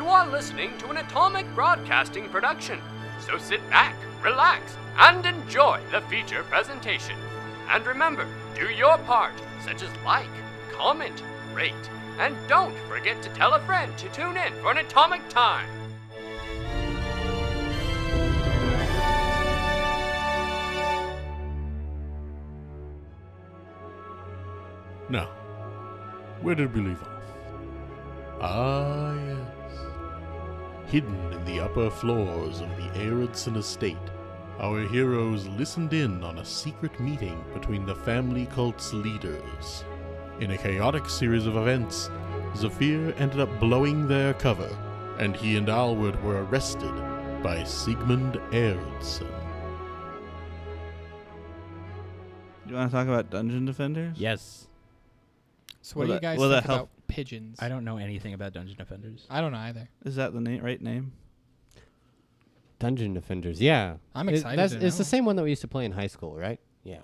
You are listening to an Atomic Broadcasting production, so sit back, relax, and enjoy the feature presentation. And remember, do your part, such as like, comment, rate, and don't forget to tell a friend to tune in for an Atomic Time. Now, where did we leave off? Ah, yes. Hidden in the upper floors of the Aridson estate, our heroes listened in on a secret meeting between the family cult's leaders. In a chaotic series of events, Zephyr ended up blowing their cover, and he and Alward were arrested by Sigmund Aridson. You want to talk about Dungeon Defenders? Yes. So what do you guys will think that help? about pigeons? I don't know anything about Dungeon Defenders. I don't know either. Is that the right name? Dungeon Defenders, yeah. I'm excited to It's know. the same one that we used to play in high school, right? Yeah.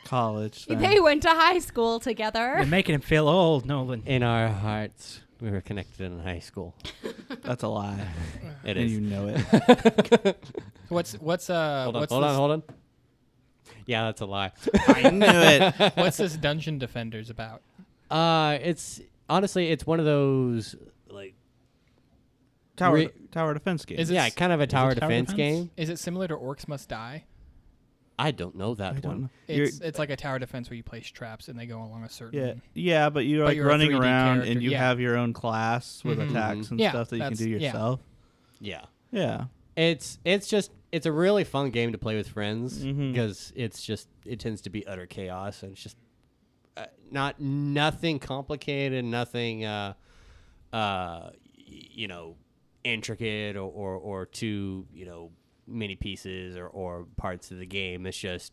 College. Then. They went to high school together. You're making him feel old, Nolan. In our hearts, we were connected in high school. That's a lie. It and is. you know it. What's Hold what's on. Yeah, that's a lie. I knew it. what's this Dungeon Defenders about? It's honestly, it's one of those like Tower defense game. Is it yeah, kind of a tower it tower defense defense? game. Is it similar to Orcs Must Die? I don't know that I don't one. know. It's like a tower defense where you place traps and they go along a certain. Yeah, but you're But like you're a running 3D around character, and you yeah. have your own class with Mhm. attacks and Yeah, stuff that you can that's- do yeah. yourself. Yeah. Yeah. It's a really fun game to play with friends Mhm. because it tends to be utter chaos and it's just nothing complicated, nothing intricate or too many pieces or parts of the game. It's just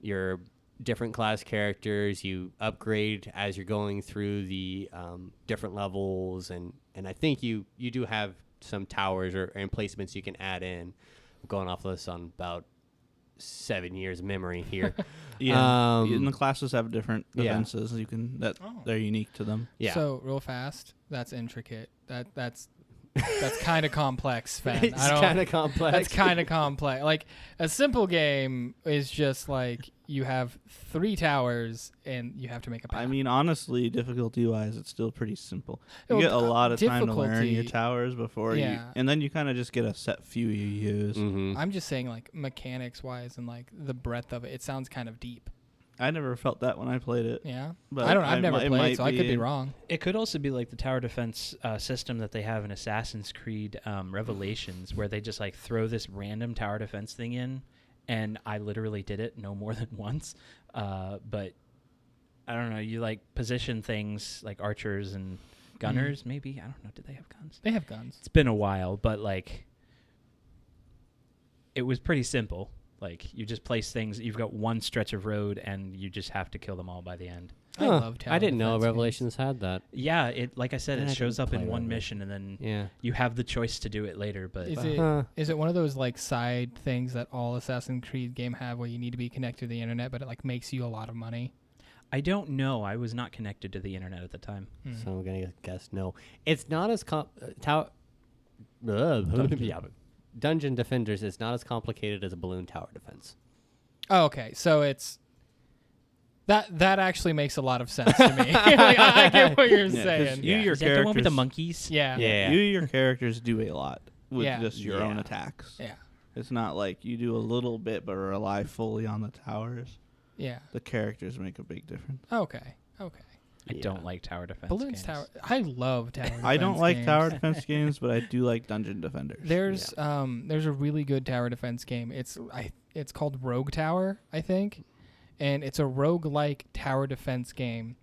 your different class characters. You upgrade as you're going through the different levels, and I think you do have some towers or emplacements you can add in. I'm going off this on about 7 years memory here. Yeah. And the classes have different yeah. defenses. They're unique to them. Yeah. So real fast, that's intricate. That's kind of complex, Fan. It's kind of complex. That's kind of complex. Like a simple game is just like you have 3 towers and you have to make a path. I mean, honestly, difficulty-wise, it's still pretty simple. You Well, get a lot of time to learn difficulty- your towers before you, Yeah. and then you kind of just get a set few you use. Mm-hmm. I'm just saying, like mechanics-wise and like the breadth of it. It sounds kind of deep. I never felt that when I played it. Yeah, But I don't know. I've never it played, might so I could be be- wrong. It could also be like the tower defense system that they have in Assassin's Creed Revelations, where they just like throw this random tower defense thing in, and I literally did it no more than once. But I don't know. You like position things like archers and gunners, maybe. I don't know. Did they have guns? They have guns. It's been a while, but like it was pretty simple. Like you just place things. You've got one stretch of road, and you just have to kill them all by the end. I love tower I didn't know defense Revelations had that. Yeah, it like I said, I it shows didn't up in play one Revelation. mission, and then Yeah. you have the choice to do it later. But Is Huh. it one of those like side things that all Assassin's Creed game have where you need to be connected to the internet, but it like makes you a lot of money? I don't know. I was not connected to the internet at the time. Hmm. So I'm gonna guess no. It's not as Dungeon Defenders is not as complicated as a balloon tower defense. Oh, okay. So it's that actually makes a lot of sense to me. Like, I get what you're Yeah, 'cause saying. you- your Is that the one with the characters- monkeys? Yeah. Yeah. Your characters do a lot with Yeah. just your own Yeah. attacks. Yeah. It's not like you do a little bit but rely fully on the towers. Yeah. The characters make a big difference. Okay. Okay. I Yeah. don't like tower defense. Balloons games. Tower. I love tower defense I don't like games. tower defense games, but I do like Dungeon Defenders. There's a really good tower defense game. It's called Rogue Tower, I think. And it's a roguelike tower defense game.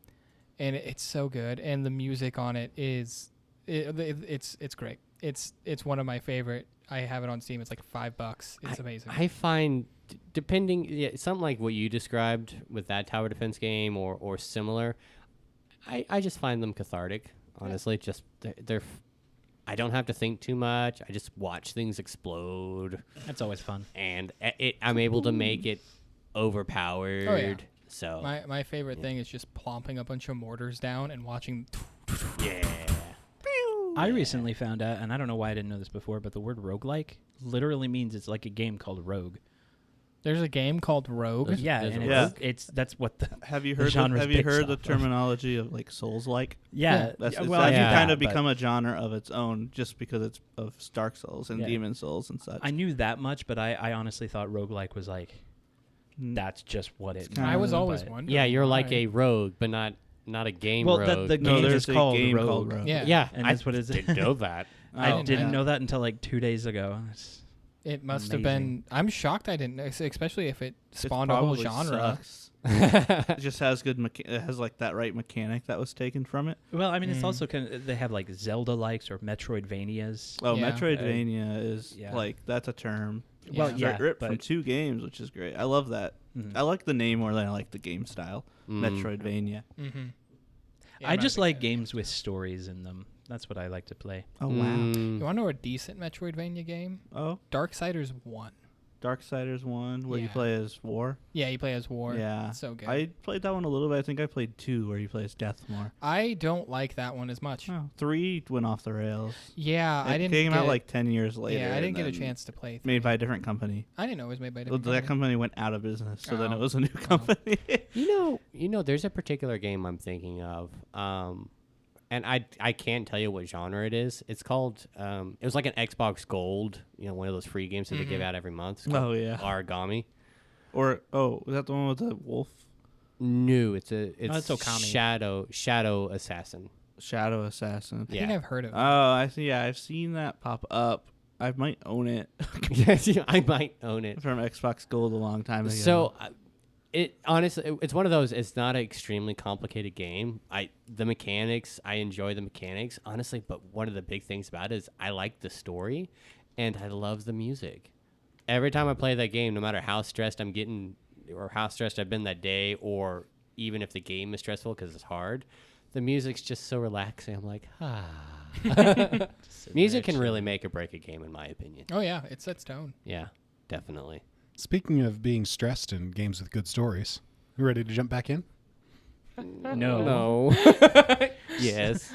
And it's so good, and the music on it is it's great. It's one of my favorite. I have it on Steam. It's like $5. It's amazing. I find depending something like what you described with that tower defense game or similar, I just find them cathartic. Honestly, just they're I don't have to think too much. I just watch things explode, That's always fun. and I'm able to make it overpowered. Oh, yeah. So My favorite thing is just plopping a bunch of mortars down and watching. yeah, I recently found out, and I don't know why I didn't know this before, but the word roguelike literally means it's like a game called Rogue. There's a game called Rogue. Yeah, there's and a that's what the Have you The heard? genre's Have you based heard the off of. terminology of like Souls-like? yeah. That's yeah, it's well, I actually knew kind that, of but become a genre of its own, just because it's of Dark Souls and Yeah. Demon Souls and such. I knew that much, but I honestly thought roguelike was like Mm. that's just what it. kinda- I was meant, always but- wondering. Yeah, you're like why. a rogue, but not a game Well, rogue. the No, game there's is a called game Rogue. called Rogue. Yeah. yeah, and I that's what it is. didn't know that. I Oh, didn't yeah. know that until like 2 days ago. It's It must have amazing. been. I'm shocked I didn't know, especially if it It spawned a whole probably genre. sucks. It just has good. It has like that right mechanic that was taken from it. Well, I mean, it's Mm. also kind of they have like Zelda likes or Metroidvanias. Oh, Yeah. Metroidvania is yeah. like that's a term. Well, Yeah. yeah, ripped from but 2 games, which is great. I love that. Mhm. I like the name more than I like the game style. Metroidvania. Mm-hmm. I just like games with stories in them. That's what I like to play. Oh wow. You want to know a decent Metroidvania game? Oh, Darksiders 1. Darksiders 1, where you Yeah. play as War. Yeah, you play as War. Yeah, So good. I played that one a little bit. I think I played 2, where you play as Death more. I don't like that one as much. Oh, 3 went off the rails. Yeah, I It didn't came get out like 10 years later. Yeah, I didn't and get a then chance to play. Made by a different company. I didn't know it was made by a Well, different that company went out of business, so then Oh. it was a new company. You know, there's a particular game I'm thinking of, and I can't tell you what genre it is. It's called, it was like an Xbox Gold, one of those free games that they give out every month. It's called Oh, yeah. Origami. Or is that the one with the wolf? No, it's it's Okami. Shadow Assassin. Shadow Assassin. I think I've heard of it. Oh, I see. Yeah, I've seen that pop up. I might own it Yes, I might own it. from Xbox Gold a long time ago. So, it honestly, it's one of those. It's not an extremely complicated game. The mechanics, I enjoy the mechanics, honestly. But one of the big things about it is I like the story, and I love the music. Every time I play that game, no matter how stressed I'm getting, or how stressed I've been that day, or even if the game is stressful because it's hard, the music's just so relaxing. I'm like, ah. Music can really make or break a game, in my opinion. Oh yeah, it sets tone. Yeah, definitely. Speaking of being stressed in games with good stories, you ready to jump back in? No. Yes.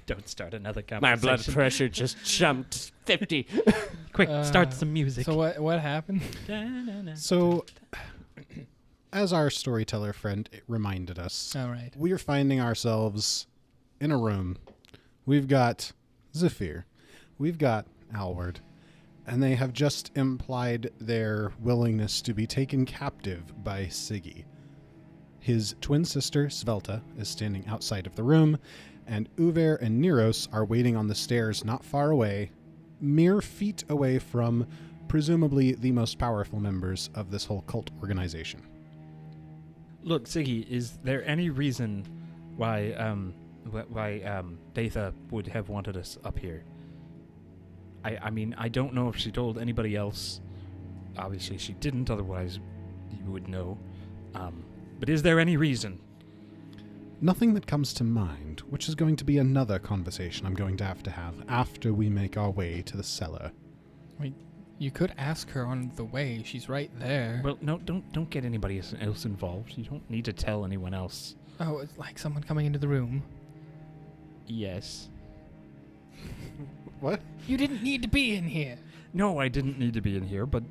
Don't start another conversation. My blood pressure just jumped 50. Quick, start Uh, some music. So what happened? So, as our storyteller friend reminded us, All right. we are finding ourselves in a room. We've got Zephyr, we've got Alward, and they have just implied their willingness to be taken captive by Siggy. His twin sister, Svelta, is standing outside of the room, and Uver and Neros are waiting on the stairs not far away, mere feet away from presumably the most powerful members of this whole cult organization. Look, Siggy, is there any reason why Datha would have wanted us up here? I mean, I don't know if she told anybody else. Obviously, she didn't. Otherwise, you would know. But is there any reason? Nothing that comes to mind, which is going to be another conversation I'm going to have after we make our way to the cellar. You could ask her on the way. She's right there. Well, no, don't get anybody else involved. You don't need to tell anyone else. Oh, it's like someone coming into the room. Yes. What? You didn't need to be in here. No, I didn't need to be in here, but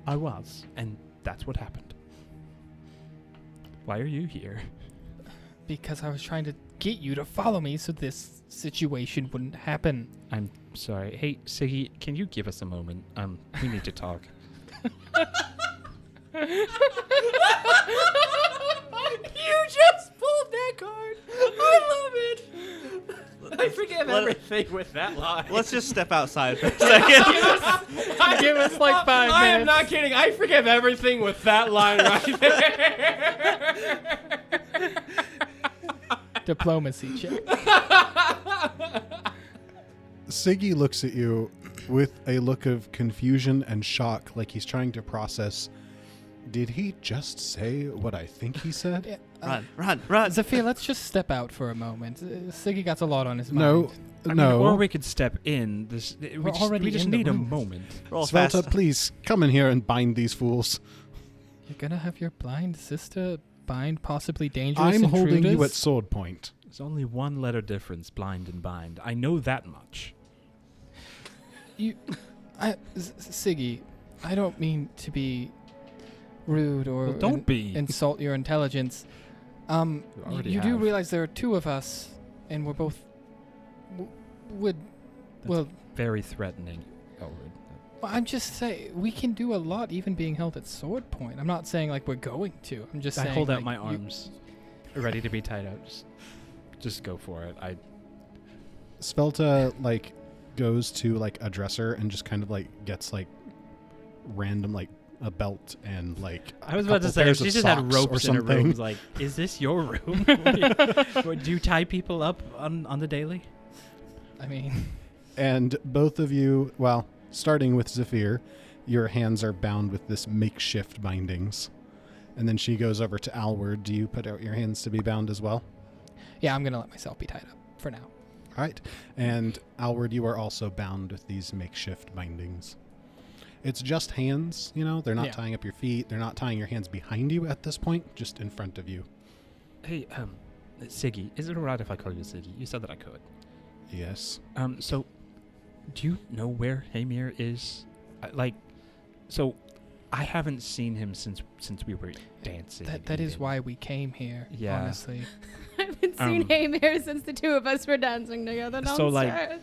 I was, and that's what happened. Why are you here? Because I was trying to get you to follow me so this situation wouldn't happen. I'm sorry. Hey, Siggy, can you give us a moment? We need to talk. You just pulled that card. I love it. I forgive everything with that line. let's just step outside for a second. Give us like 5 minutes. I am not kidding. I forgive everything with that line right there. Diplomacy check. Siggy looks at you with a look of confusion and shock, like he's trying to process, did he just say what I think he said? Yeah, Run. Zephyr, let's just step out for a moment. Siggy got a lot on his No, mind. I mean, no. or we could step in. We're already we just in the need a room. moment. Roll Svelta, fast. please come in here and bind these fools. You're gonna have your blind sister bind possibly dangerous I'm intruders? holding you at sword point. There's only one letter difference, blind and bind. I know that much. Siggy, I don't mean to be rude or Well, don't be. insult your intelligence. already You do have. realize there are two of us, and we're both would. Well, Very threatening, Elwood. I'm just saying we can do a lot, even being held at sword point. I'm not saying like we're going to. I'm just I saying. hold out like, my you- arms, ready to be tied out. Just go for it. Svelta like goes to like a dresser and just kind of like gets like random like a belt and like I was a about to couple say, pairs she of just had socks or ropes in her room. something. Was like, is this your room? Do you tie people up on the daily? I mean, And both of you, well, starting with Zephyr, your hands are bound with this makeshift bindings. And then she goes over to Alward. Do you put out your hands to be bound as well? yeah, I'm gonna let myself be tied up for now. All right. And Alward, you are also bound with these makeshift bindings. It's just hands, you know? They're not Yeah. tying up your feet. They're not tying your hands behind you at this point, just in front of you. Hey, Siggy, is it alright if I call you Siggy? You said that I could. Yes. So, do you know where Hamir is? So, I haven't seen him since we were dancing. That is and- why we came here. Yeah. Honestly, I haven't seen Um, Hamir since the two of us were dancing together downstairs. So, like,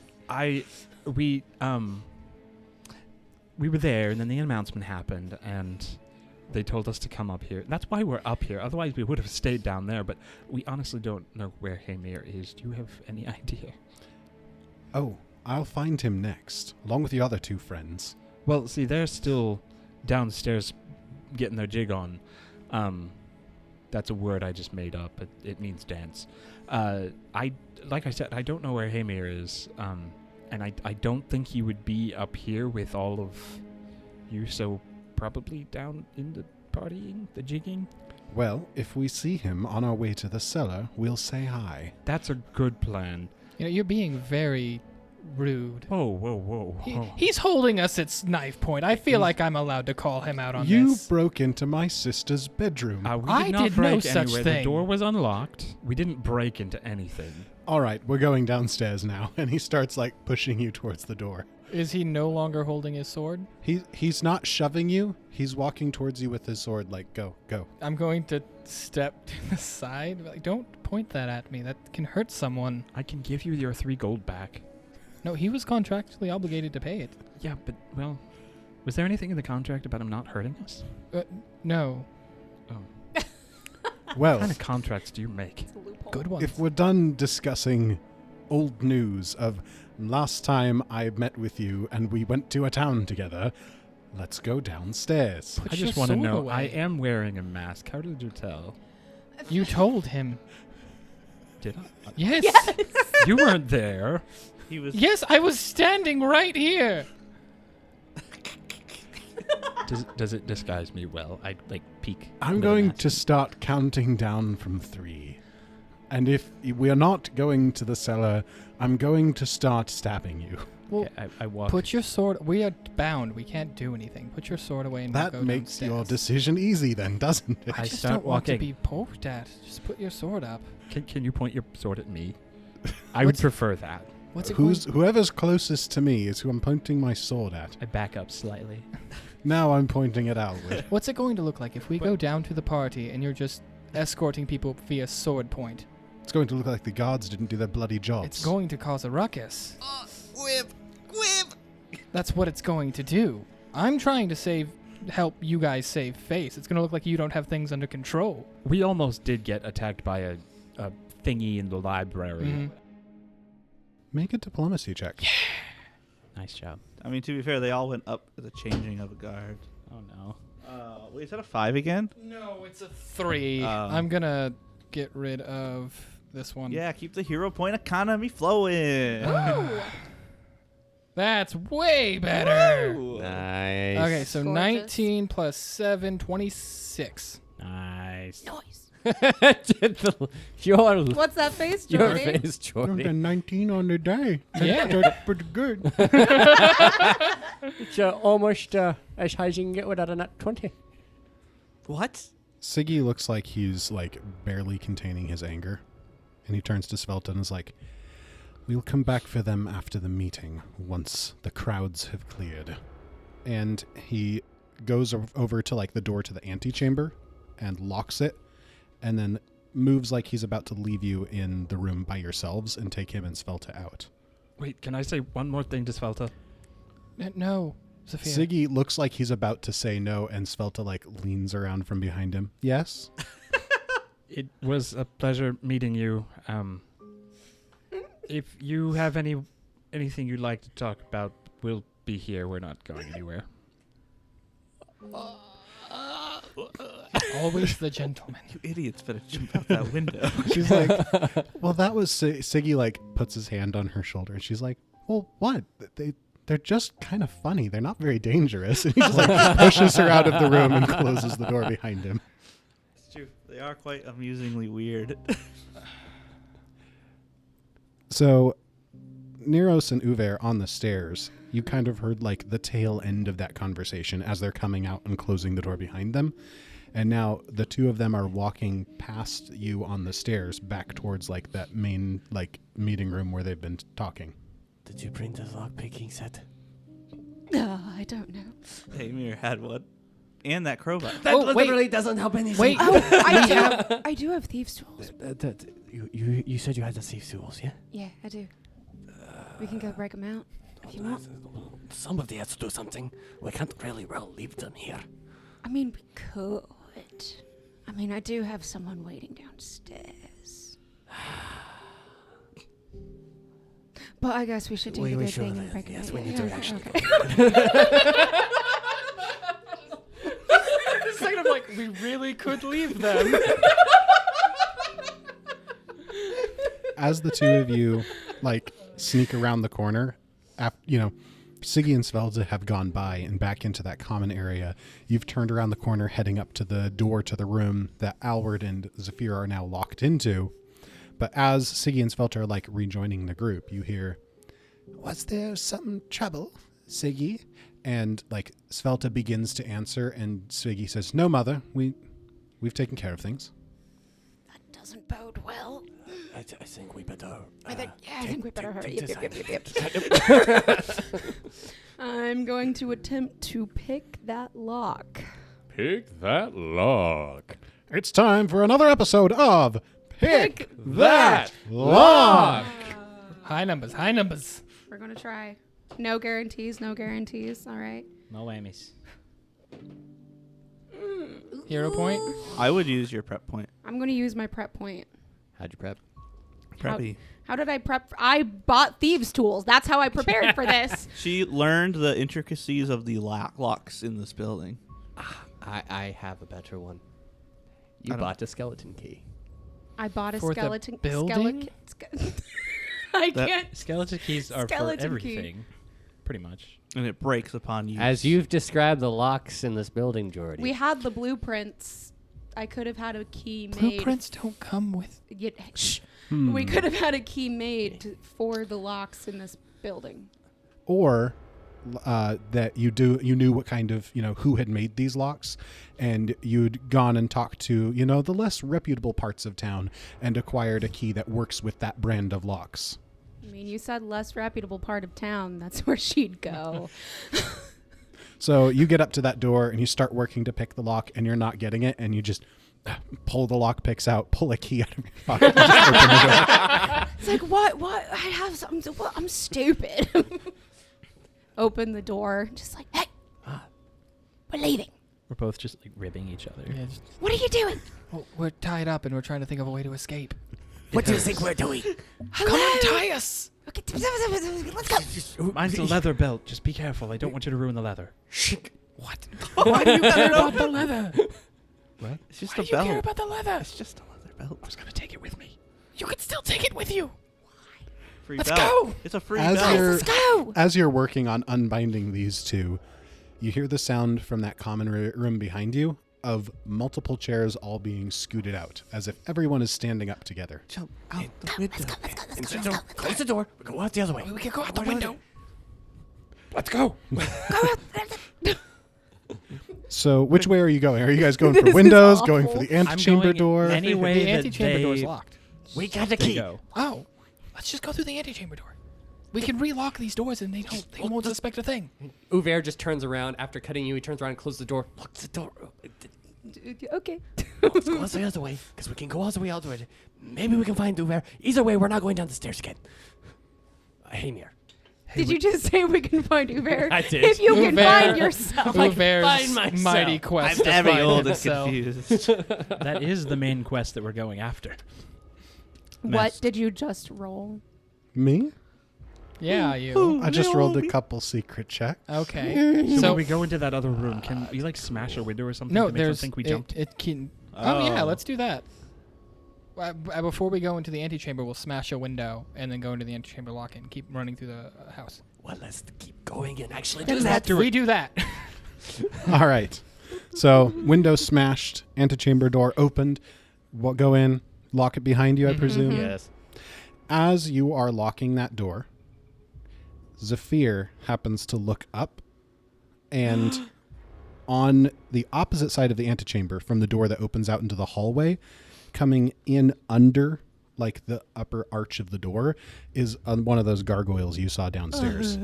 we were there, and then the announcement happened, and they told us to come up here. That's why we're up here. Otherwise, we would have stayed down there. But we honestly don't know where Hamir is. Do you have any idea? Oh, I'll find him next, along with the other two friends. Well, see, they're still downstairs getting their jig on. That's a word I just made up. It means dance. Like I said, I don't know where Hamir is. And I don't think he would be up here with all of you, so probably down in the partying, the jigging. Well, if we see him on our way to the cellar, we'll say hi. That's a good plan. you know, you're being very rude. Whoa. He's holding us at knife point. I feel like I'm allowed to call him out on You this. broke into my sister's bedroom. We I did not did no break such anywhere. thing. The door was unlocked. We didn't break into anything. All right, we're going downstairs now. And he starts like pushing you towards the door. Is he no longer holding his sword? He's not shoving you. He's walking towards you with his sword like, go. I'm going to step to the side. Like, don't point that at me. That can hurt someone. I can give you your 3 gold back. No, he was contractually obligated to pay it. Yeah, but, well, was there anything in the contract about him not hurting us? No. What Well, kind of contracts do you make? It's a loophole. Good ones. if we're done discussing old news of last time I met with you and we went to a town together, let's go downstairs. Put I just your want to sword know, away. I am wearing a mask. How did you tell? You told him. Did I? Yes. You weren't there. He was. Yes, I was standing right here. Does it disguise me well? I peek. I'm under the going mask. to start counting down from 3. And if we are not going to the cellar, I'm going to start stabbing you. Well, Okay, I walk. put your sword. We are bound. We can't do anything. Put your sword away and we'll That go makes your downstairs. decision easy then, doesn't it? I I just start don't want to walking. be poked at. Just put your sword up. Can you point your sword at me? I would What's- prefer that. What's it going? Whoever's closest to me is who I'm pointing my sword at. I back up slightly. Now I'm pointing it outward. What's it going to look like if we But- go down to the party and you're just escorting people via sword point? It's going to look like the guards didn't do their bloody jobs. It's going to cause a ruckus. Whip! That's what it's going to do. I'm trying to help you guys save face. It's going to look like you don't have things under control. We almost did get attacked by a thingy in the library. Mhm. Make a diplomacy check. Nice job. I mean, to be fair, they all went up at the changing of a guard. Oh no. Wait, is that a 5 again? No, it's a 3. Oh. I'm going to get rid of this one. Yeah, keep the hero point economy flowing. That's way better. Nice. Okay, so Gorgeous. 19 plus 7, 26. Nice. Noise. your What's that face, your Jordy? face, Jordy. 19 on the day. Yeah. That's pretty good. It's almost as high as you can get without a nat 20. What? Siggy looks like he's like barely containing his anger. And he turns to Svelta and is like, we'll come back for them after the meeting, once the crowds have cleared. And he goes over to like the door to the antechamber and locks it, and then moves like he's about to leave you in the room by yourselves and take him and Svelta out. Wait, can I say one more thing to Svelta? No, Sophia. Siggy looks like he's about to say no, and Svelta like leans around from behind him. Yes? It was a pleasure meeting you. If you have anything you'd like to talk about, we'll be here. We're not going anywhere. Always the gentleman. You idiots better jump out that window. She's like, well, that was Siggy like puts his hand on her shoulder, and she's like, well, what? They're just kind of funny. They're not very dangerous. And he just like pushes her out of the room and closes the door behind him. It's true. They are quite amusingly weird. So, Neros and Uver on the stairs, you kind of heard like the tail end of that conversation as they're coming out and closing the door behind them. And now the two of them are walking past you on the stairs back towards like that main like meeting room where they've been talking. Did you bring the lock-picking set? I don't know. Hey, Mir had one. And that crowbar. That wait. literally doesn't help anything. Wait. Oh, I do have thieves' tools. You said you had the thief tools, yeah? Yeah, I do. We can go break them out if you want. Somebody has to do something. We can't really well leave them here. I mean, we could. I mean, I do have someone waiting downstairs. But I guess we should do the good thing and break them out. Yes, we need to actually. It's kind of like we really could leave them. As the two of you like sneak around the corner, Siggy and Svelta have gone by and back into that common area. You've turned around the corner, heading up to the door to the room that Alward and Zephyr are now locked into. But as Siggy and Svelta are like rejoining the group, you hear, "Was there some trouble, Siggy?" And like Svelta begins to answer, and Siggy says, "No, Mother, we've taken care of things." That doesn't bode well. I think we better. I think we better hurry. Yep. Yep. I'm going to attempt to pick that lock. Pick that lock. It's time for another episode of Pick That lock. High numbers, high numbers. We're going to try. No guarantees, no guarantees. All right. No whammies. Hero point. I would use your prep point. I'm going to use my prep point. How'd you prep? Preppy. How did I prep? I bought thieves' tools. That's how I prepared for this. She learned the intricacies of the locks in this building. I have a better one. You I don't- bought a skeleton key. I bought a For the skeleton. building? I That- can't. Skeleton keys are Skeleton for key. everything, pretty much. And it breaks upon you. As you've described the locks in this building, Jordy. We had the blueprints. I could have had a key made. Blueprints don't come with. Shh. We could have had a key made for the locks in this building. Or that you knew what kind of, who had made these locks, and you'd gone and talked to, the less reputable parts of town and acquired a key that works with that brand of locks. I mean, you said less reputable part of town. That's where she'd go. So you get up to that door and you start working to pick the lock, and you're not getting it, and you just pull the lock picks out, pull a key out of your pocket, and just open the door. It's like, what? I have something to, what? I'm stupid. Open the door, just like, hey, we're leaving. We're both just like ribbing each other. Yeah, What are you doing? well, we're tied up and we're trying to think of a way to escape. What do you think we're doing? Come untie us. Okay, let's go. Mine's a leather belt. Just be careful. I don't want you to ruin the leather. What? Why do you care about the leather? What? It's just Why a do you belt. care about the leather? It's just a leather belt. I was gonna take it with me. You can still take it with you. Free Let's belt. go. It's a free As belt. you're- Let's go. As you're working on unbinding these two, you hear the sound from that common room behind you of multiple chairs all being scooted out, as if everyone is standing up together. Jump out the window. Close the door. Go out the other way. We can go out the window. Let's go. So which way are you going? Are you guys going for This is windows, awful. going for the I'm antechamber going door? any way The that antechamber door is they locked. We got the There you key. go. Oh, let's just go through the antechamber door. We can relock these doors and they won't suspect a thing. Uver just turns around after cutting you. He turns around and closes the door. Lock the door. Okay. Let's go the other way, because we can go all the way out of it. Maybe we can find Uver. Either way, we're not going down the stairs again. Hamir. Did you just say we can find Uber? I did. If you can Uber. find yourself. Uber's find myself. mighty quest I'm to very find old and himself. confused. That is the main quest that we're going after. What Missed. did you just roll? Me? Yeah, you. I just rolled a couple secret checks. Okay. So, So when we go into that other room, can we like smash a window or something no, to make them there's think we it, jumped? it can. Oh yeah, Oh. let's do that. Before we go into the antechamber, we'll smash a window and then go into the antechamber, lock it, and keep running through the house. Well, let's keep going and actually And do that. we do that. All right. So, window smashed, antechamber door opened. We'll go in, lock it behind you, I presume. Yes. As you are locking that door, Zephyr happens to look up, and on the opposite side of the antechamber, from the door that opens out into the hallway, coming in under like the upper arch of the door, is one of those gargoyles you saw downstairs.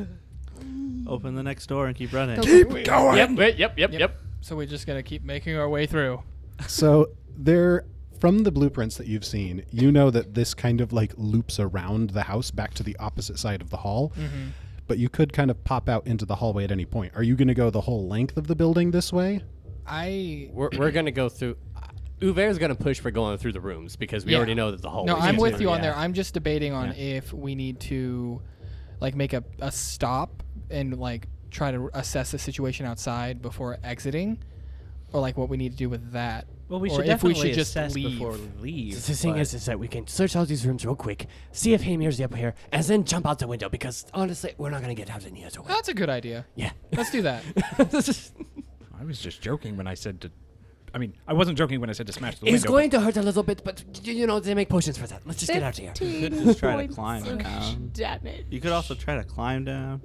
Open the next door and keep running. Go. Yep. So we're just gonna keep making our way through. So there, from the blueprints that you've seen, you know that this kind of like loops around the house back to the opposite side of the hall. Mm-hmm. But you could kind of pop out into the hallway at any point. Are you going to go the whole length of the building this way? We're gonna go through. Uver's gonna push for going through the rooms because we Yeah. already know that the hallway. No, I'm with you on yeah. there. I'm just debating on if we need to, like, make a stop and like try to assess the situation outside before exiting, or like what we need to do with that. Well, we or should if we definitely should just assess leave. before we leave. The thing is that we can search all these rooms real quick, see if Hamir's up here, and then jump out the window. Because honestly, we're not gonna get out any other way. That's a good idea. Yeah. Let's do that. I was just joking when I said to. I mean, I wasn't joking when I said to smash the It's window. going to hurt a little bit, but you know they make potions for that. Let's just get out of here. You could just try to 15 climb points down. of damage. You could also try to climb down.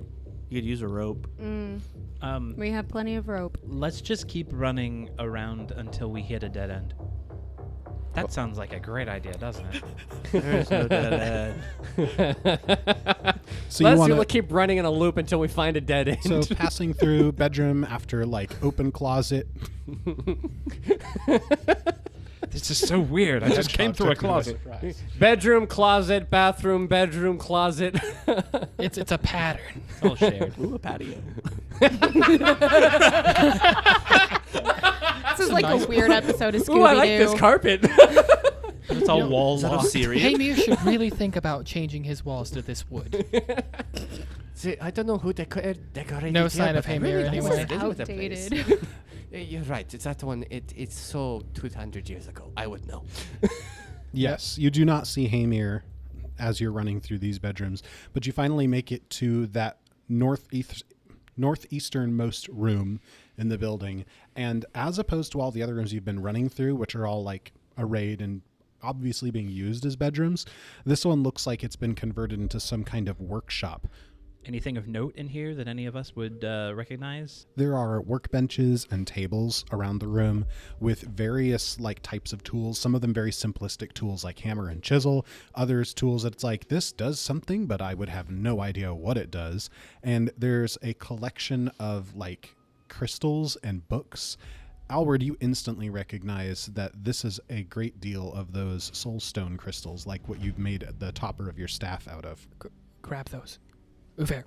You could use a rope. We have plenty of rope. Let's just keep running around until we hit a dead end. That sounds like a great idea, doesn't it? There's no dead end. So Let's you want to keep running in a loop until we find a dead end. so passing through bedroom after like open closet. This is so weird. I just came through a closet. bedroom, closet, bathroom, bedroom, closet. It's a pattern. It's all shared. Ooh, a patio. This is like a weird episode of Scooby-Doo. Ooh, I like this carpet. It's all wall locked. Hamir should really think about changing his walls to this wood. See, I don't know who decorated No here, sign of but I Hamir really like anywhere. what they did with the place. Outdated. You're right. It's that one. It's so 200 years ago. I would know. Yes, you do not see Hamir as you're running through these bedrooms, but you finally make it to that northeasternmost room in the building. And as opposed to all the other rooms you've been running through, which are all like arrayed and obviously being used as bedrooms, this one looks like it's been converted into some kind of workshop. Anything of note in here that any of us would recognize? There are workbenches and tables around the room with various like types of tools, some of them very simplistic tools like hammer and chisel, others tools that it's like, this does something, but I would have no idea what it does. And there's a collection of like crystals and books. Alward, you instantly recognize that this is a great deal of those soulstone crystals, like what you've made the topper of your staff out of. Grab those. Uver,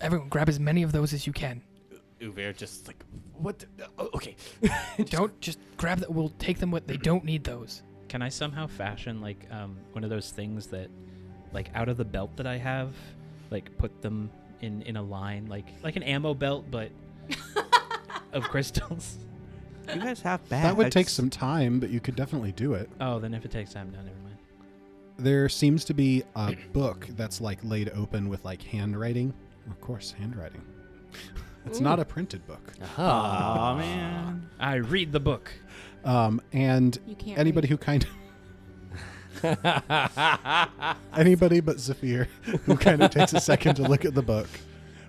everyone grab as many of those as you can. Uver just like, what? Okay. Don't just grab that. We'll take them. They don't need those. Can I somehow fashion like one of those things that, like, out of the belt that I have, like put them in a line, like an ammo belt, but of crystals? You guys have bags. That would take some time, but you could definitely do it. Oh, then if it takes time, no, never mind. There seems to be a book that's like laid open with like handwriting. Of course, handwriting. It's not a printed book. Aw, man. I read the book. And You can't anybody who kind of anybody but Zephyr who kind of takes a second to look at the book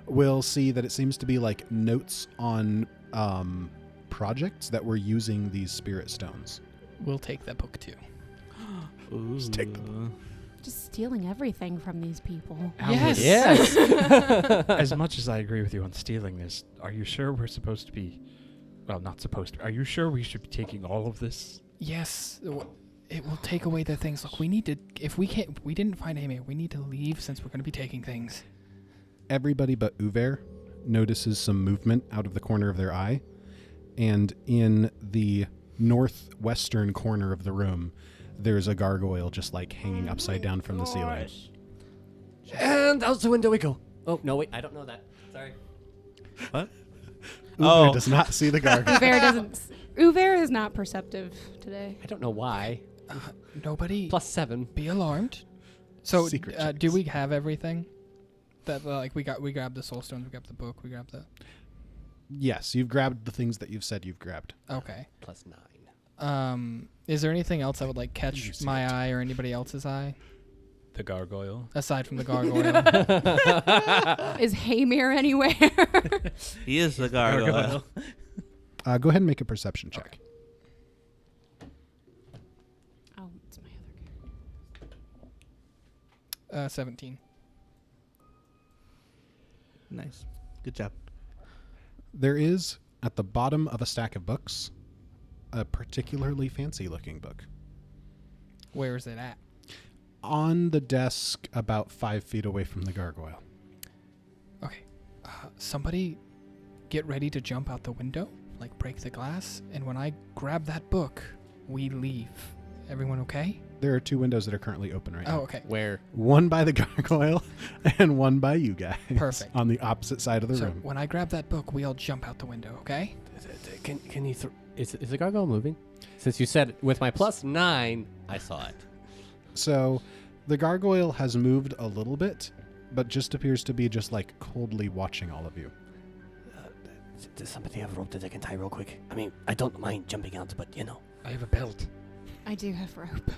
will see that it seems to be like notes on projects that were using these spirit stones. We'll take that book too. Just take them. Just stealing everything from these people. Albert, Yes. as much as I agree with you on stealing this, are you sure we're supposed to be? Well, not supposed to. Are you sure we should be taking all of this? Yes. It will take away their things. Look, we need to. If we didn't find Amy. We need to leave since we're going to be taking things. Everybody but Uver notices some movement out of the corner of their eye, and in the northwestern corner of the room, there's a gargoyle just like hanging upside down from the ceiling. And out the window we go. Oh, no, wait. I don't know that. Sorry. What? Uver does not see the gargoyle. Uver is not perceptive today. I don't know why. Nobody. +7. Be alarmed. So, Secret do checks. we have everything? That we grabbed the soul stones. We grabbed the book. We grabbed the. Yes, you've grabbed the things that you've said you've grabbed. Okay. +9. Is there anything else that would like catch You see my it. eye or anybody else's eye The gargoyle. aside from the gargoyle? Is Haymir anywhere? He is the gargoyle. Go ahead and make a perception check. Oh, it's my other character. 17. Nice. Good job. There is, at the bottom of a stack of books, a particularly fancy-looking book. Where is it at? On the desk about 5 feet away from the gargoyle. Okay. Somebody get ready to jump out the window, like break the glass, and when I grab that book, we leave. Everyone okay? There are 2 windows that are currently open right Oh, now. okay. Where? One by the gargoyle and one by you guys. Perfect. On the opposite side of the So room. when I grab that book, we all jump out the window, okay? Can you... Is the gargoyle moving? Since you said with my +9, I saw it. So the gargoyle has moved a little bit, but just appears to be just like coldly watching all of you. Does somebody have a rope that they can tie real quick? I mean, I don't mind jumping out, but you know. I have a belt. I do have rope.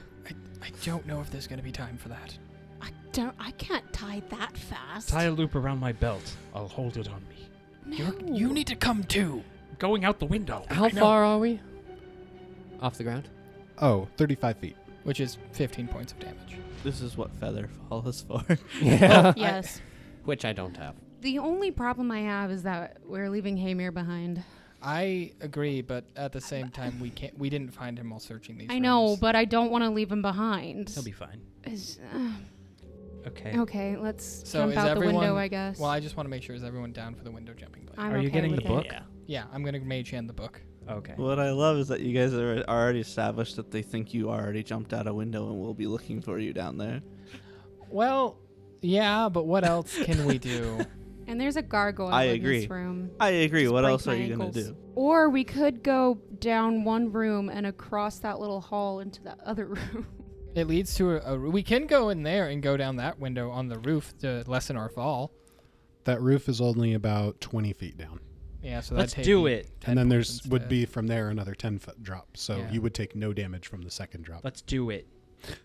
I don't know if there's going to be time for that. I can't tie that fast. Tie a loop around my belt. I'll hold it on me. No. You need to come too. Going out the window. How far are we? Off the ground? Oh, 35 feet. Which is 15 points of damage. This is what Featherfall is for. Yeah. Yes. Which I don't have. The only problem I have is that we're leaving Haymir behind. I agree, but at the same time, we didn't find him while searching these I know, rooms. but I don't want to leave him behind. He'll be fine. Is- Okay. okay, let's So jump is out the everyone, window, I guess. Well, I just want to make sure, is everyone down for the window jumping play? I'm Are you okay getting with the it. book? Yeah, I'm going to mage hand the book. Okay. What I love is that you guys are already established that they think you already jumped out a window and will be looking for you down there. Well, yeah, but what else can we do? And there's a gargoyle I in agree. this room. I agree. Just What break else are my you going to ankles. do? Or we could go down one room and across that little hall into the other room. It leads to we can go in there and go down that window on the roof to lessen our fall. That roof is only about 20 feet down. Yeah, so Let's that'd take do me it. 10 And then points there's would instead. be from there another 10-foot drop. So Yeah. you would take no damage from the second drop. Let's do it.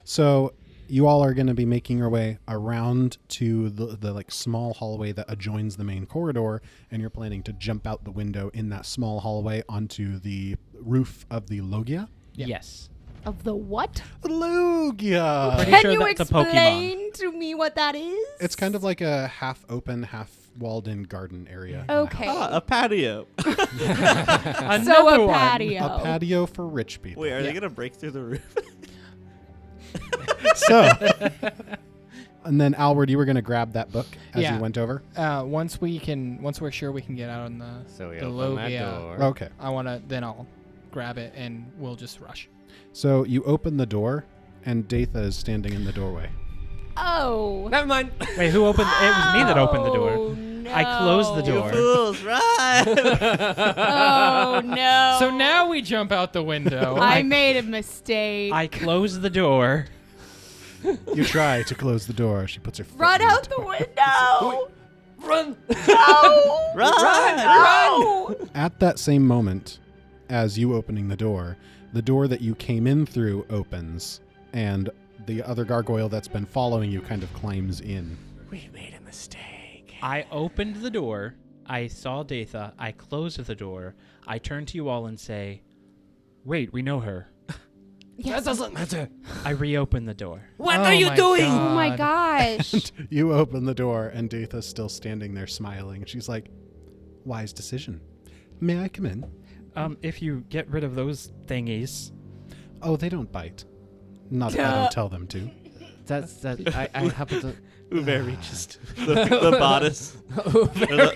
So you all are going to be making your way around to the like small hallway that adjoins the main corridor, and you're planning to jump out the window in that small hallway onto the roof of the Logia. Yeah. Yes. Of the what? Logia! Pretty Can sure you that's a Pokemon. explain to me what that is? It's kind of like a half open, half walled in garden area. in the Okay. house. A patio. So Another a one. patio. A patio for rich people. Wait, are they Yeah. going to break through the roof? So, and then Alward, you were going to grab that book as Yeah. you went over. Once we're sure we can get out on the So we the open that Logia, door. Okay. then I'll grab it and we'll just rush. So you open the door, and Datha is standing in the doorway. Oh. Never mind. Wait, who opened? It was me that opened the door. Oh, no. I closed the door. Fools, right? Oh no. So now we jump out the window. I made a mistake. I closed the door. You try to close the door. She puts her foot Run in out the the door. window. Run. No. Run! No. At that same moment, as you opening the door that you came in through opens, and the other gargoyle that's been following you kind of climbs in. We made a mistake. I opened the door. I saw Datha. I closed the door. I turn to you all and say, "Wait, we know her." Yes. That doesn't matter. I reopen the door. What Oh are you my doing? Oh my God. gosh. You open the door, and Datha's still standing there smiling. She's like, wise decision. May I come in? If you get rid of those thingies. Oh, they don't bite. Not if I don't tell them to. I happen to. Uber reaches to the bodice.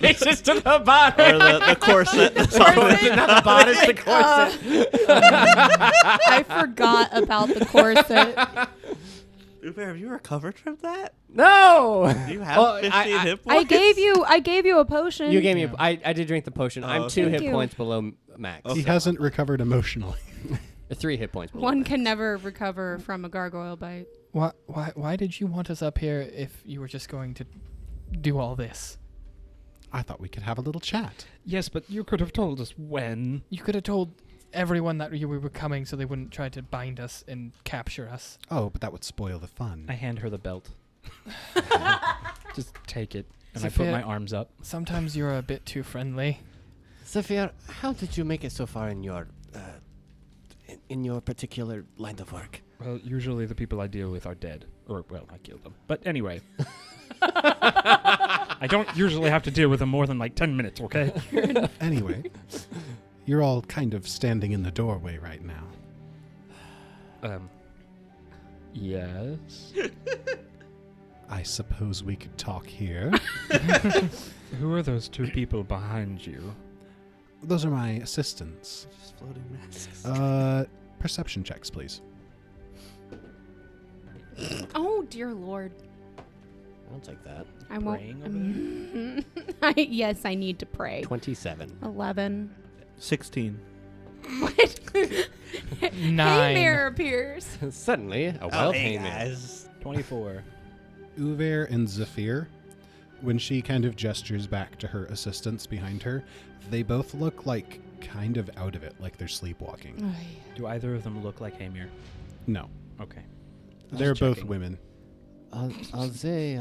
Reaches to the bottom. Or the corset. Not the bodice, the corset. I forgot about the corset. Uber, have you recovered from that? No. Do you have Oh, 15 hit points? I gave you a potion. You gave me. I did drink the potion. I'm 2 Thank hit you. points below max. He hasn't recovered emotionally. 3 hit points. Below One max. can never recover from a gargoyle bite. Why did you want us up here if you were just going to do all this? I thought we could have a little chat. Yes, but you could have told us when. You could have told everyone that we were coming so they wouldn't try to bind us and capture us. Oh, but that would spoil the fun. I hand her the belt. Just take it. And I put Sophia- my arms up. Sometimes you're a bit too friendly. Sophia, how did you make it so far in your particular line of work? Well, usually the people I deal with are dead. Or, well, I killed them. But anyway. I don't usually have to deal with them more than like 10 minutes, okay? Anyway, you're all kind of standing in the doorway right now. Yes. I suppose we could talk here. Who are those 2 people behind you? Those are my assistants. Just floating masks. Perception checks, please. Oh dear Lord. I'll take that. I won't. Praying Yes, I need to pray. 27. 11. 16. What? 9. Haymare appears. Suddenly, a Oh, wild hey, hangman. guys. 24. Uver and Zephyr, when she kind of gestures back to her assistants behind her, they both look like kind of out of it, like they're sleepwalking. Do either of them look like Hamir? No, Okay. they're both checking. women. I'll say,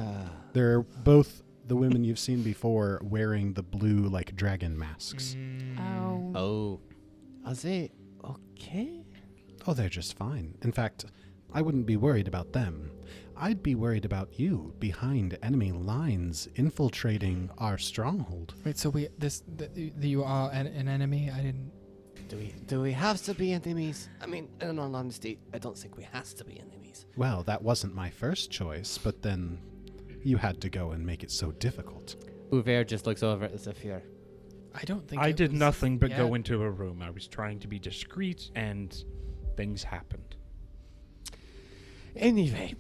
They're both the women you've seen before wearing the blue, like, dragon masks. Oh. I'll say, okay. Oh, they're just fine. In fact, I wouldn't be worried about them. I'd be worried about you behind enemy lines infiltrating our stronghold. Wait, so you are an enemy? I didn't. Do we have to be enemies? I mean, in all honesty, I don't think we has to be enemies. Well, that wasn't my first choice, but then you had to go and make it so difficult. Uver just looks over at Zephyr. I don't think. I it did was nothing but go yet. into a room. I was trying to be discreet, and things happened. Anyway,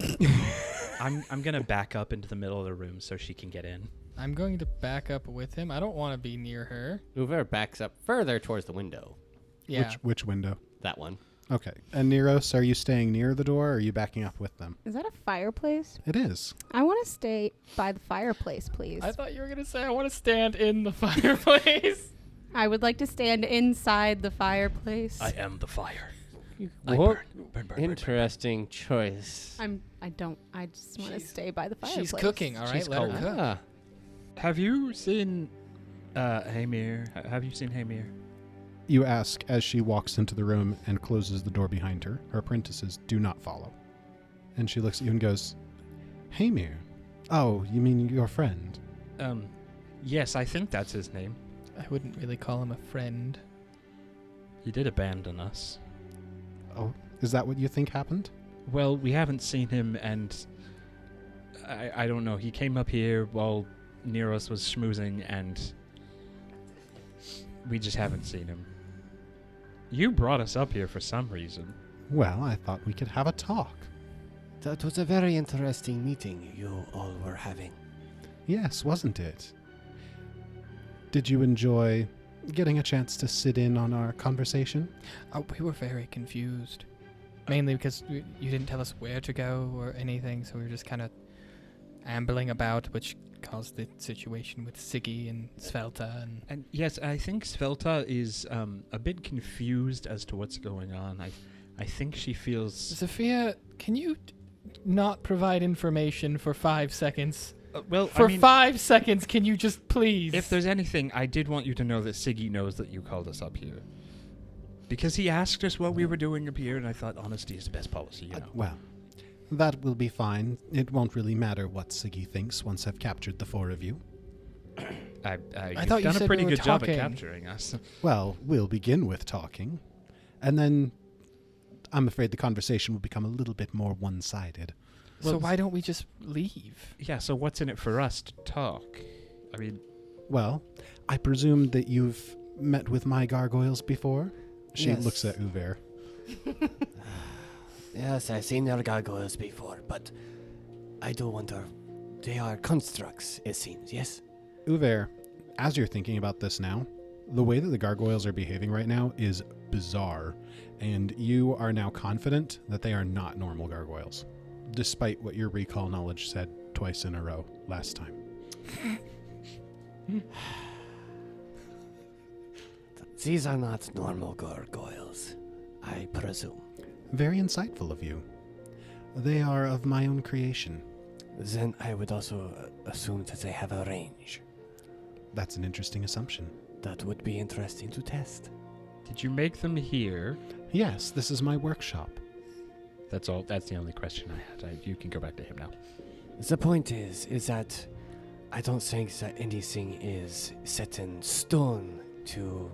I'm gonna back up into the middle of the room so she can get in. I'm going to back up with him. I don't want to be near her. Uver backs up further towards the window. Yeah. Which window? That one. Okay. And Neros, are you staying near the door or are you backing up with them? Is that a fireplace? It is. I want to stay by the fireplace, please. I thought you were gonna say I want to stand in the fireplace. I would like to stand inside the fireplace. I am the fire. What? Burn. Interesting choice. I just want to She's- stay by the fireplace. She's cooking, all right? She's Let her cold. cook. Ah. Have you seen Hamir? Have you seen Hamir? You ask as she walks into the room and closes the door behind her. Her apprentices do not follow. And she looks at you and goes, Hamir. Oh, you mean your friend? Yes, I think that's his name. I wouldn't really call him a friend. He did abandon us. Oh, is that what you think happened? Well, we haven't seen him, and I don't know. He came up here while Neros was schmoozing, and we just haven't seen him. You brought us up here for some reason. Well, I thought we could have a talk. That was a very interesting meeting you all were having. Yes, wasn't it? Did you enjoy getting a chance to sit in on our conversation? Oh, we were very confused. Mainly because you didn't tell us where to go or anything, so we were just kind of ambling about, which caused the situation with Siggy and Svelta. And yes, I think Svelta is a bit confused as to what's going on. I think she feels... Sophia, can you not provide information for 5 seconds? well, For I mean, 5 seconds, can you just please? if there's anything, I did want you to know that Siggy knows that you called us up here. Because he asked us what we were doing up here, and I thought honesty is the best policy, you know. Well, that will be fine. It won't really matter what Siggy thinks once I've captured the 4 of you. You've thought you done a said pretty we were good job at talking. capturing us. Well, we'll begin with talking, and then I'm afraid the conversation will become a little bit more one-sided. So why don't we just leave? Yeah, so what's in it for us to talk? I mean, Well, I presume that you've met with my gargoyles before? She Yes. looks at Uver. Yes, I've seen your gargoyles before, but I do wonder. They are constructs, it seems, yes? Uver, as you're thinking about this now, the way that the gargoyles are behaving right now is bizarre, and you are now confident that they are not normal gargoyles, despite what your recall knowledge said twice in a row last time. These are not normal gargoyles, I presume. Very insightful of you. They are of my own creation. Then I would also assume that they have a range. That's an interesting assumption. That would be interesting to test. did you make them here? Yes, this is my workshop. That's all. That's the only question I had. You can go back to him now. The point is that I don't think that anything is set in stone to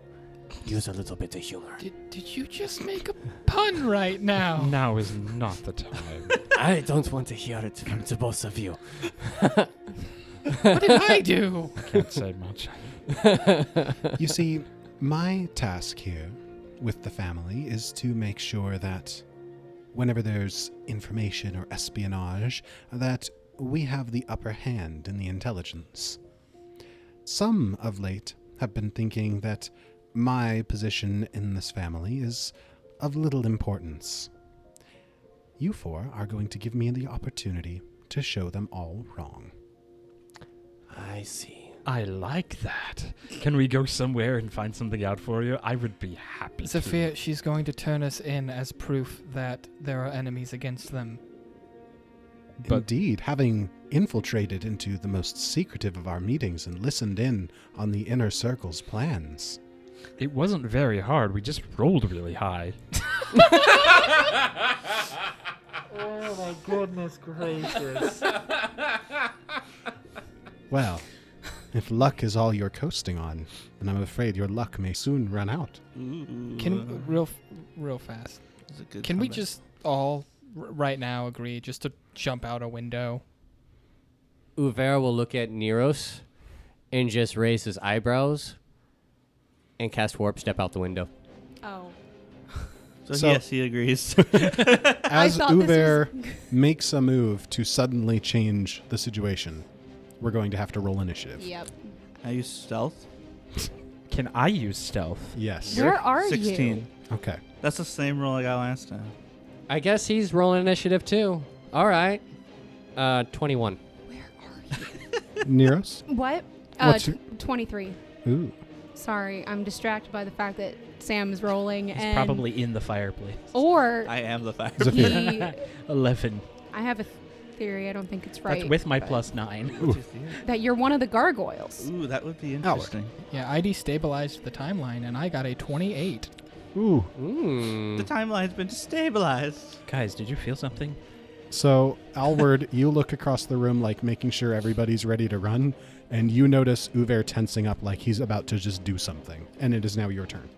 use a little bit of humor. Did you just make a pun right now? Now is not the time. I don't want to hear it from the both of you. What did I do? Can't say much. You see, my task here with the family is to make sure that whenever there's information or espionage, that we have the upper hand in the intelligence. Some of late have been thinking that my position in this family is of little importance. You 4 are going to give me the opportunity to show them all wrong. I see. I like that. Can we go somewhere and find something out for you? I would be happy. Sophia, she's going to turn us in as proof that there are enemies against them. But- Indeed, having infiltrated into the most secretive of our meetings and listened in on the inner circle's plans. It wasn't very hard. We just rolled really high. Oh my goodness gracious. Well, if luck is all you're coasting on, then I'm afraid your luck may soon run out. Can real fast. Can we just all right now agree just to jump out a window? Uver will look at Neros and just raise his eyebrows and cast Warp Step out the window. Oh. So- yes, he agrees. As thought this Uver makes a move to suddenly change the situation, we're going to have to roll initiative. Yep. I use stealth. Can I use stealth? Yes. Where are 16. you? Okay. That's the same roll I got last time. I guess he's rolling initiative too. All right. 21. Where are you? Neros? What? What's your- 23. Ooh. Sorry, I'm distracted by the fact that Sam is rolling He's and probably in the fireplace. or I am the fire. Zafir. he, 11. I have a theory. I don't think it's right. That's with my but +9. that you're one of the gargoyles. Ooh, that would be interesting. Yeah, I destabilized the timeline and I got a 28. Ooh. Mm. The timeline's been destabilized. Guys, did you feel something? So, Alward, you look across the room like making sure everybody's ready to run, and you notice Uver tensing up like he's about to just do something. And it is now your turn.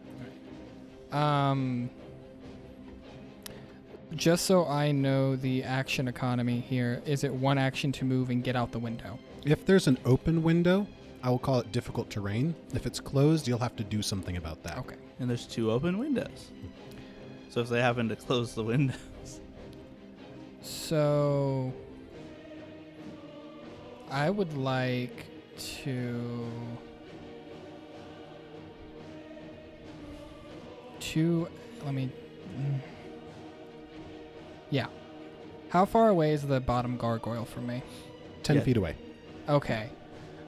Just so I know the action economy here, is it one action to move and get out the window? If there's an open window, I will call it difficult terrain. If it's closed, you'll have to do something about that. Okay. And there's 2 open windows. So if they happen to close the window. So I would like to let me yeah. How far away is the bottom gargoyle from me? 10 Yeah. feet away. Okay.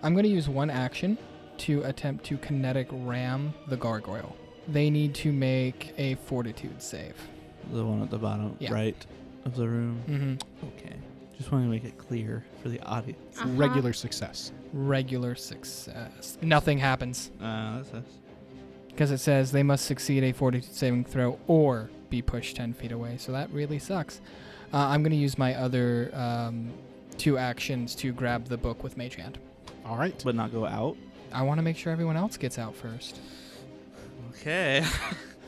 I'm going to use one action to attempt to kinetic ram the gargoyle. They need to make a fortitude save. The one at the bottom Yeah. right of the room. Mm-hmm. Okay. Just want to make it clear for the audience. Uh-huh. Regular success. Regular success. Nothing happens. That's us. because it says they must succeed a fortitude saving throw or be pushed 10 feet away. So that really sucks. I'm going to use my other 2 actions to grab the book with Mage Hand. All right. But not go out. I want to make sure everyone else gets out first. Okay.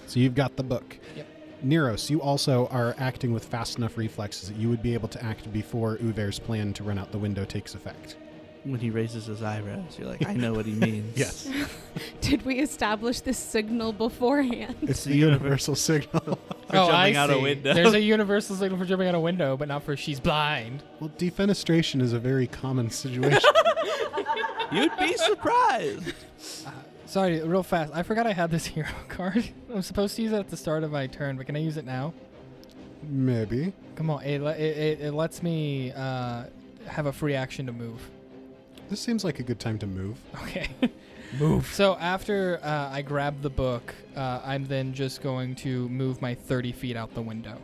So you've got the book. Yep. Neros, you also are acting with fast enough reflexes that you would be able to act before Uver's plan to run out the window takes effect. When he raises his eyebrows, you're like, I know what he means. Yes. Did we establish this signal beforehand? It's the universal signal. For jumping out a window. There's a universal signal for jumping out a window, but not for she's blind. Well, defenestration is a very common situation. You'd be surprised. Sorry, real fast. I forgot I had this hero card. I'm supposed to use it at the start of my turn, but can I use it now? Maybe. Come on. It lets me have a free action to move. This seems like a good time to move. Okay. Move. So after I grab the book, I'm then just going to move my 30 feet out the window.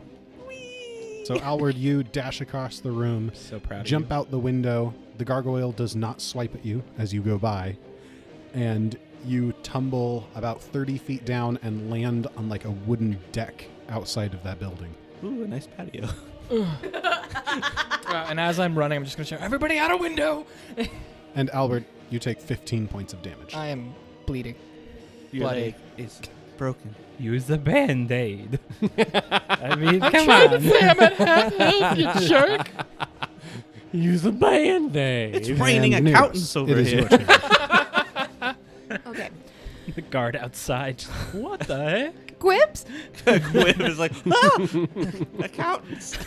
So, Alward, you dash across the room, So proud jump out the window. The gargoyle does not swipe at you as you go by. And you tumble about 30 feet down and land on like a wooden deck outside of that building. Ooh, a nice patio. And as I'm running, I'm just going to shout, everybody out a window! And Albert, you take 15 points of damage. I am bleeding. Your Bloody. leg is broken. Use the Band-Aid. I mean, I'm come trying on. to say I'm at half health, you jerk! Use the Band-Aid. It's raining And accountants Neros, over it is here. your turn. Okay. The guard outside. What the heck? Quips? Quib is like, accountants.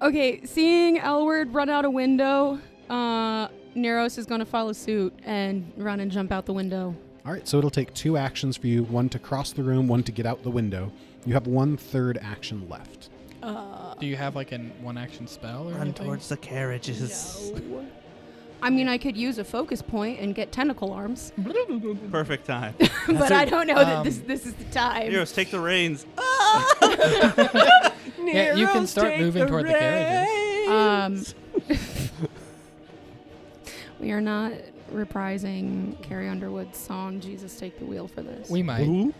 Okay, seeing Elward run out a window, Neros is going to follow suit and run and jump out the window. All right, so it'll take 2 actions for you, one to cross the room, one to get out the window. You have 1/3 action left. Do you have like a 1-action spell or Run anything? towards the carriages. No. I mean, I could use a focus point and get tentacle arms, Perfect time. but I don't know that Um, this is the time. Heroes, take the reins. Yeah, you can start moving toward the carriages. We are not reprising Carrie Underwood's song "Jesus Take the Wheel" for this. We might.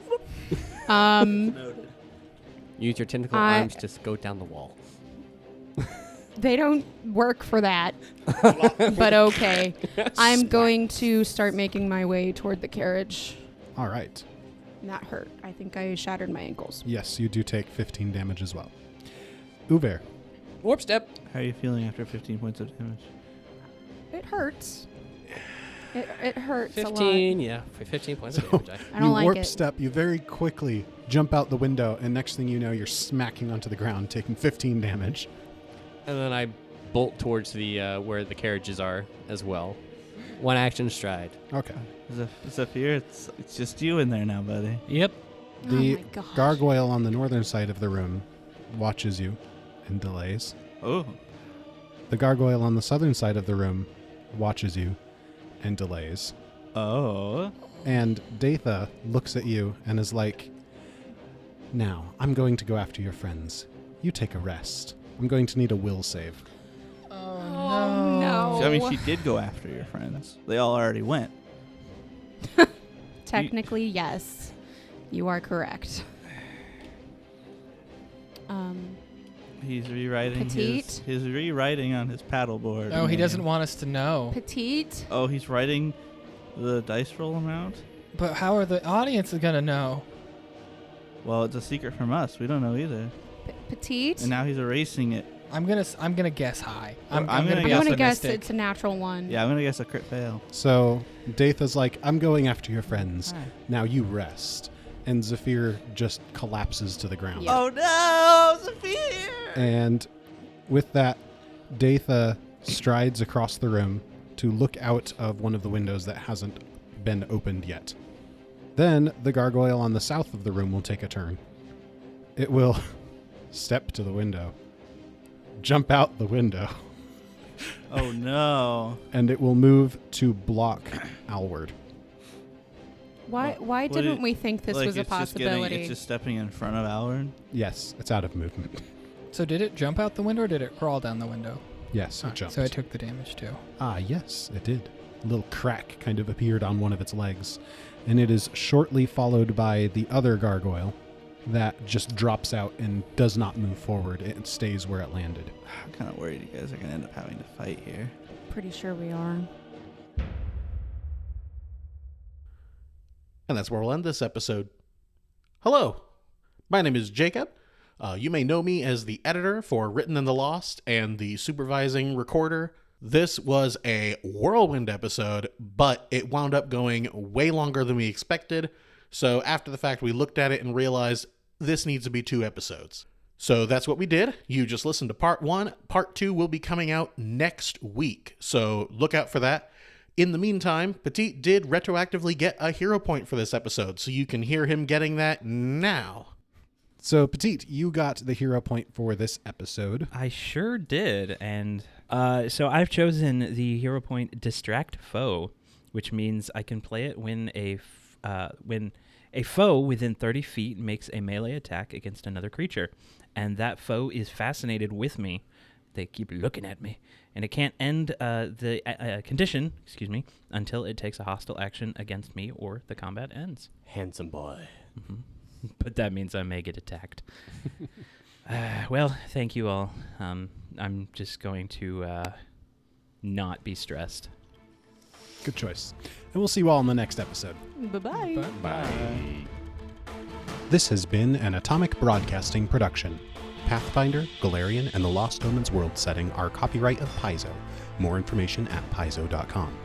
Use your tentacle arms to go down the wall. They don't work for that, but okay. I'm going to start making my way toward the carriage. All right. And that hurt. I think I shattered my ankles. Yes, you do take 15 damage as well. Uver. Warp step. How are you feeling after 15 points of damage? It hurts. It hurts a 15, yeah, for 15 points of damage. I don't you like warp it. step, you very quickly jump out the window, and next thing you know, you're smacking onto the ground, taking 15 damage. And then I bolt towards the where the carriages are as well. 1 action stride. Okay. Zephyr, it's just you in there now, buddy. Yep. The Oh my gosh. gargoyle on the northern side of the room watches you and delays. Oh. The gargoyle on the southern side of the room watches you and delays. Oh. And Datha looks at you and is like, now, I'm going to go after your friends. You take a rest. I'm going to need a will save. Oh no. I mean, she did go after your friends. They all already went. Technically, yes. You are correct. He's rewriting Petite? his rewriting on his paddleboard. Oh, he name. doesn't want us to know. Petite. Oh, he's writing the dice roll amount? But how are the audience going to know? Well, it's a secret from us. We don't know either. Petite. And now he's erasing it. I'm gonna guess high. I'm I'm gonna gonna be I'm gonna guess optimistic. it's a natural one. Yeah, I'm going to guess a crit fail. So Datha's like, I'm going after your friends. Hi. Now you rest. And Zephyr just collapses to the ground. Yeah. Oh no, Zephyr! And with that, Datha strides across the room to look out of one of the windows that hasn't been opened yet. Then the gargoyle on the south of the room will take a turn. It will step to the window, jump out the window, Oh no. and it will move to block Alward. Why What didn't did- we think this Like, was a it's just getting- possibility? it's just stepping in front of Alward. Yes, it's out of movement. So did it jump out the window or did it crawl down the window? Yes, it jumped. So it took the damage too. Ah, yes, it did. little crack kind of appeared on one of its legs, and it is shortly followed by the other gargoyle that just drops out and does not move forward. It stays where it landed. I'm kind of worried you guys are going to end up having to fight here. Pretty sure we are. And that's where we'll end this episode. Hello, my name is Jacob. You may know me as the editor for Written in the Lost and the supervising recorder. This was a whirlwind episode, but it wound up going way longer than we expected. So after the fact, we looked at it and realized this needs to be 2 episodes. So that's what we did. You just listened to part 1. Part 2 will be coming out next week. So look out for that. In the meantime, Petit did retroactively get a hero point for this episode, so you can hear him getting that now. So, Petit, you got the hero point for this episode. I sure did, and so I've chosen the hero point Distract Foe, which means I can play it when a foe within 30 feet makes a melee attack against another creature, and that foe is fascinated with me. They keep looking at me, and it can't end the condition, until it takes a hostile action against me or the combat ends. Handsome boy. Mm-hmm. But that means I may get attacked. Well, thank you all. I'm just going to not be stressed. Good choice. And we'll see you all in the next episode. Bye-bye. Bye. This has been an Atomic Broadcasting production. Pathfinder, Galarian, and the Lost Omens world setting are copyright of Paizo. More information at paizo.com.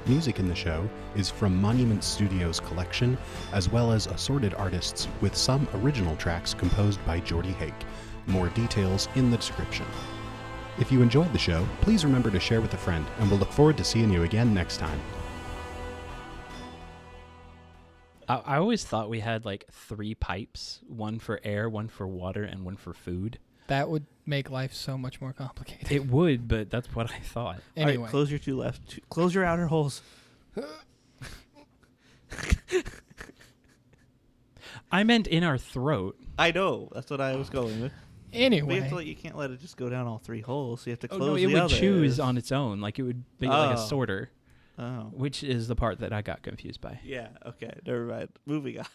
Music in the show is from Monument Studios' collection, as well as assorted artists with some original tracks composed by Jordy Hake. More details in the description. If you enjoyed the show, please remember to share with a friend, and we'll look forward to seeing you again next time. I always thought we had like 3 pipes, one for air, one for water, and one for food. That would make life so much more complicated. It would, but that's what I thought. Anyway. All right, close your 2 left. Close your outer holes. I meant in our throat. I know. That's what I was going with. Anyway. You can't let it just go down all 3 holes. You have to close no, the it would others. choose on its own. Like it would be like a Oh. sorter, Oh. which is the part that I got confused by. Yeah, okay. Never mind. Moving on.